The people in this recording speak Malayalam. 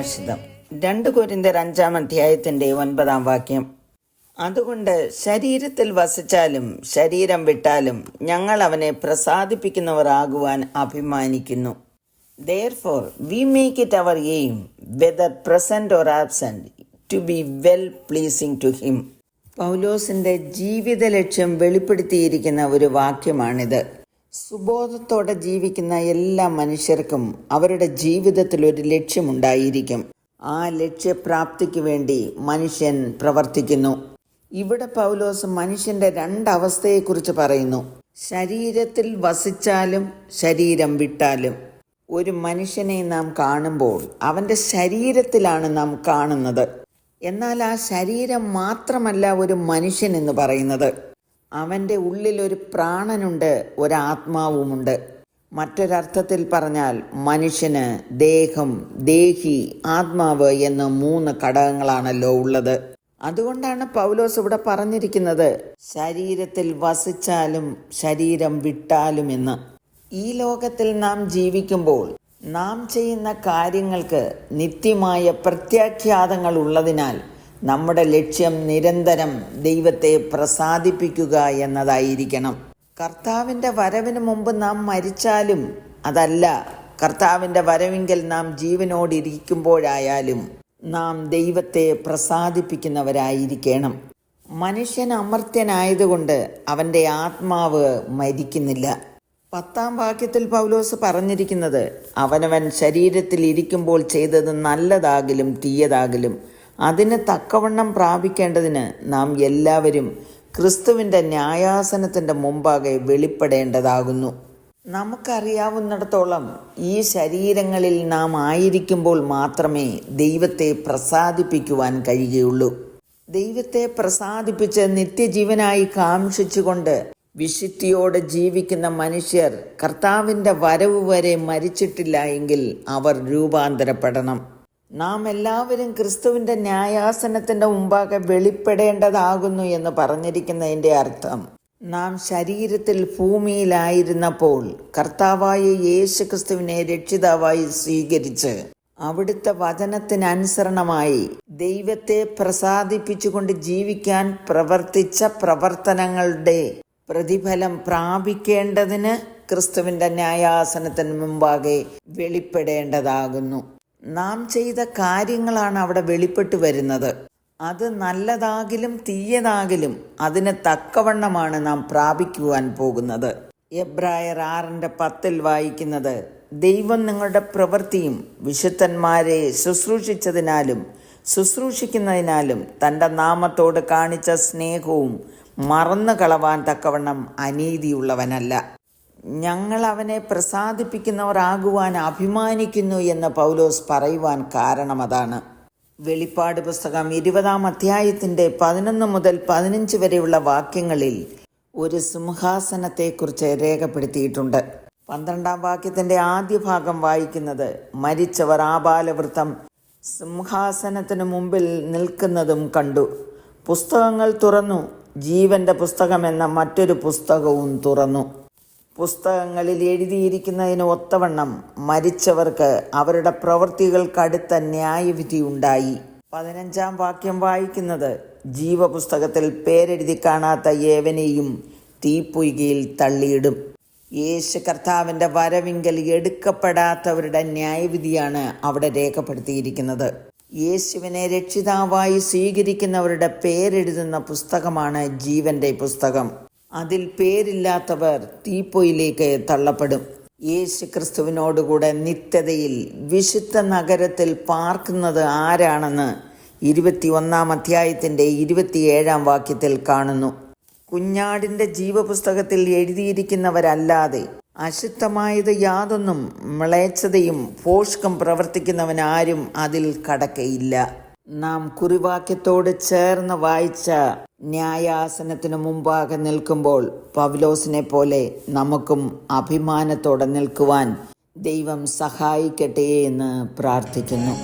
സുഭാഷിതം 2 കൊരിന്ത്യർ 5-9 അതുകൊണ്ട് ശരീരത്തിൽ വസിച്ചാലും ശരീരം വിട്ടാലും ഞങ്ങൾ അവനെ പ്രസാദിപ്പിക്കുന്നവർ ആകുവാൻ അഭിമാനിക്കുന്നു. Therefore we make it our aim, whether present or absent, to be well pleasing to him. പൗലോസിന്റെ ജീവിത ലക്ഷ്യം വെളിപ്പെടുത്തിയിരിക്കുന്ന ഒരു വാക്യമാണിത്. സുബോധത്തോടെ ജീവിക്കുന്ന എല്ലാ മനുഷ്യർക്കും അവരുടെ ജീവിതത്തിൽ ഒരു ലക്ഷ്യമുണ്ടായിരിക്കും. ആ ലക്ഷ്യപ്രാപ്തിക്ക് വേണ്ടി മനുഷ്യൻ പ്രവർത്തിക്കുന്നു. ഇവിടെ പൗലോസ് മനുഷ്യന്റെ 2 അവസ്ഥയെക്കുറിച്ച് പറയുന്നു. ശരീരത്തിൽ വസിച്ചാലും ശരീരം വിട്ടാലും. ഒരു മനുഷ്യനെ നാം കാണുമ്പോൾ അവൻ്റെ ശരീരത്തിലാണ് നാം കാണുന്നത്. എന്നാൽ ആ ശരീരം മാത്രമല്ല ഒരു മനുഷ്യൻ എന്ന് പറയുന്നത്. അവൻ്റെ ഉള്ളിൽ ഒരു പ്രാണനുണ്ട്, ഒരാത്മാവുമുണ്ട്. മറ്റൊരർത്ഥത്തിൽ പറഞ്ഞാൽ മനുഷ്യന് ദേഹം, ദേഹി, ആത്മാവ് എന്ന് 3 ഘടകങ്ങളാണല്ലോ ഉള്ളത്. അതുകൊണ്ടാണ് പൗലോസ് ഇവിടെ പറഞ്ഞിരിക്കുന്നത് ശരീരത്തിൽ വസിച്ചാലും ശരീരം വിട്ടാലും എന്ന്. ഈ ലോകത്തിൽ നാം ജീവിക്കുമ്പോൾ നാം ചെയ്യുന്ന കാര്യങ്ങൾക്ക് നിത്യമായ പ്രത്യാഘാതങ്ങൾ ഉള്ളതിനാൽ നമ്മുടെ ലക്ഷ്യം നിരന്തരം ദൈവത്തെ പ്രസാദിപ്പിക്കുക എന്നതായിരിക്കണം. കർത്താവിൻ്റെ വരവിന് മുമ്പ് നാം മരിച്ചാലും അതല്ല, കർത്താവിൻ്റെ വരവിങ്കൽ നാം ജീവനോടിരിക്കുമ്പോഴായാലും നാം ദൈവത്തെ പ്രസാദിപ്പിക്കുന്നവരായിരിക്കണം. മനുഷ്യൻ അമർത്യനായതുകൊണ്ട് അവൻ്റെ ആത്മാവ് മരിക്കുന്നില്ല. 10-ാം വാക്യത്തിൽ പൗലോസ് പറഞ്ഞിരിക്കുന്നത് അവനവൻ ശരീരത്തിൽ ഇരിക്കുമ്പോൾ ചെയ്തത് നല്ലതാകിലും തീയതാകിലും അതിന് തക്കവണ്ണം പ്രാപിക്കേണ്ടതിന് നാം എല്ലാവരും ക്രിസ്തുവിൻ്റെ ന്യായാസനത്തിൻ്റെ മുമ്പാകെ വെളിപ്പെടേണ്ടതാകുന്നു. നമുക്കറിയാവുന്നിടത്തോളം ഈ ശരീരങ്ങളിൽ നാം ആയിരിക്കുമ്പോൾ മാത്രമേ ദൈവത്തെ പ്രസാദിപ്പിക്കുവാൻ കഴിയുകയുള്ളൂ. ദൈവത്തെ പ്രസാദിപ്പിച്ച് നിത്യജീവനായി കാംക്ഷിച്ചുകൊണ്ട് വിശുദ്ധിയോടെ ജീവിക്കുന്ന മനുഷ്യർ കർത്താവിൻ്റെ വരവ് വരെ മരിച്ചിട്ടില്ല എങ്കിൽ അവർ രൂപാന്തരപ്പെടണം. നാം എല്ലാവരും ക്രിസ്തുവിൻ്റെ ന്യായാസനത്തിൻ്റെ മുമ്പാകെ വെളിപ്പെടേണ്ടതാകുന്നു എന്ന് പറഞ്ഞിരിക്കുന്നതിൻ്റെ അർത്ഥം നാം ശരീരത്തിൽ ഭൂമിയിലായിരുന്നപ്പോൾ കർത്താവായ യേശു ക്രിസ്തുവിനെ രക്ഷിതാവായി സ്വീകരിച്ച് അവിടുത്തെ വചനത്തിനനുസരണമായി ദൈവത്തെ പ്രസാദിപ്പിച്ചുകൊണ്ട് ജീവിക്കാൻ പ്രവർത്തിച്ച പ്രവർത്തനങ്ങളുടെ പ്രതിഫലം പ്രാപിക്കേണ്ടതിന് ക്രിസ്തുവിൻ്റെ ന്യായാസനത്തിന് മുമ്പാകെ വെളിപ്പെടേണ്ടതാകുന്നു. നാം ചെയ്ത കാര്യങ്ങളാണ് അവിടെ വെളിപ്പെട്ടു വരുന്നത്. അത് നല്ലതാകിലും തീയതാകിലും അതിന് തക്കവണ്ണമാണ് നാം പ്രാപിക്കുവാൻ പോകുന്നത്. എബ്രായർ 6:10 വായിക്കുന്നത്, ദൈവം നിങ്ങളുടെ പ്രവൃത്തിയും വിശുദ്ധന്മാരെ ശുശ്രൂഷിച്ചതിനാലും ശുശ്രൂഷിക്കുന്നതിനാലും തൻ്റെ നാമത്തോട് കാണിച്ച സ്നേഹവും മറന്നു കളവാൻ തക്കവണ്ണം അനീതിയുള്ളവനല്ല. ഞങ്ങൾ അവനെ പ്രസാദിപ്പിക്കുന്നവരാകുവാൻ അഭിമാനിക്കുന്നു എന്ന് പൗലോസ് പറയുവാൻ കാരണം അതാണ്. വെളിപ്പാട് പുസ്തകം 20-ാം അധ്യായത്തിൻ്റെ 11 മുതൽ 15 വരെയുള്ള വാക്യങ്ങളിൽ ഒരു സിംഹാസനത്തെക്കുറിച്ച് രേഖപ്പെടുത്തിയിട്ടുണ്ട്. 12-ാം വാക്യത്തിൻ്റെ ആദ്യ ഭാഗം വായിക്കുന്നത്, മരിച്ചവർ ആബാലവൃത്തം സിംഹാസനത്തിന് മുമ്പിൽ നിൽക്കുന്നതും കണ്ടു. പുസ്തകങ്ങൾ തുറന്നു, ജീവന്റെ പുസ്തകം എന്ന മറ്റൊരു പുസ്തകവും തുറന്നു. പുസ്തകങ്ങളിൽ എഴുതിയിരിക്കുന്നതിന് ഒത്തവണ്ണം മരിച്ചവർക്ക് അവരുടെ പ്രവൃത്തികൾക്കടുത്ത ന്യായവിധി ഉണ്ടായി. 15-ാം വാക്യം വായിക്കുന്നത്, ജീവപുസ്തകത്തിൽ പേരെഴുതി കാണാത്ത ഏവനെയും തീപ്പൊയ്കയിൽ തള്ളിയിടും. യേശു കർത്താവിൻ്റെ വരവിങ്കൽ എടുക്കപ്പെടാത്തവരുടെ ന്യായവിധിയാണ് അവിടെ രേഖപ്പെടുത്തിയിരിക്കുന്നത്. യേശുവിനെ രക്ഷിതാവായി സ്വീകരിക്കുന്നവരുടെ പേരെഴുതുന്ന പുസ്തകമാണ് ജീവന്റെ പുസ്തകം. അതിൽ പേരില്ലാത്തവർ തീപ്പൊയിലേക്ക് തള്ളപ്പെടും. യേശു ക്രിസ്തുവിനോടുകൂടെ നിത്യതയിൽ വിശുദ്ധ നഗരത്തിൽ പാർക്കുന്നത് ആരാണെന്ന് 21-ാം അധ്യായത്തിൻ്റെ 27-ാം വാക്യത്തിൽ കാണുന്നു. കുഞ്ഞാടിൻ്റെ ജീവപുസ്തകത്തിൽ എഴുതിയിരിക്കുന്നവരല്ലാതെ അശുദ്ധമായത് യാതൊന്നും മ്ലേച്ഛതയും ഭോഷ്കം പ്രവർത്തിക്കുന്നവനാരും അതിൽ കടക്കയില്ല. നാം കുറിവാക്യത്തോട് ചേർന്ന് വായിച്ച ന്യായാസനത്തിനു മുമ്പാകെ നിൽക്കുമ്പോൾ പൗലോസിനെ പോലെ നമുക്കും അഭിമാനത്തോടെ നിൽക്കുവാൻ ദൈവം സഹായിക്കട്ടെ എന്ന് പ്രാർത്ഥിക്കുന്നു.